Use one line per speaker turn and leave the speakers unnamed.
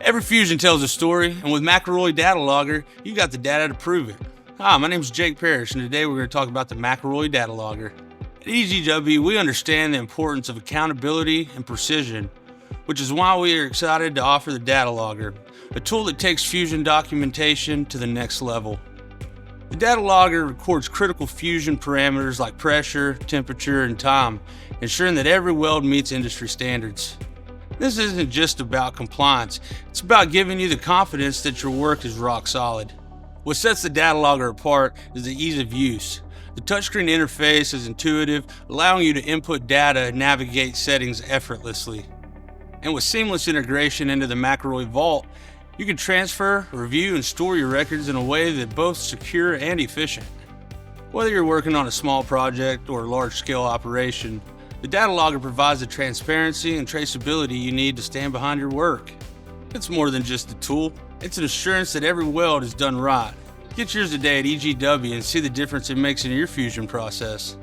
Every fusion tells a story, and with McElroy DataLogger, you got the data to prove it. Hi, my name is Jake Parrish, and today we're going to talk about the McElroy DataLogger. At EGW, we understand the importance of accountability and precision, which is why we are excited to offer the DataLogger, a tool that takes fusion documentation to the next level. The DataLogger records critical fusion parameters like pressure, temperature, and time, ensuring that every weld meets industry standards. This isn't just about compliance, it's about giving you the confidence that your work is rock solid. What sets the DataLogger apart is the ease of use. The touchscreen interface is intuitive, allowing you to input data and navigate settings effortlessly. And with seamless integration into the McElroy Vault, you can transfer, review, and store your records in a way that's both secure and efficient. Whether you're working on a small project or a large-scale operation, the DataLogger provides the transparency and traceability you need to stand behind your work. It's more than just a tool, it's an assurance that every weld is done right. Get yours today at EGW and see the difference it makes in your fusion process.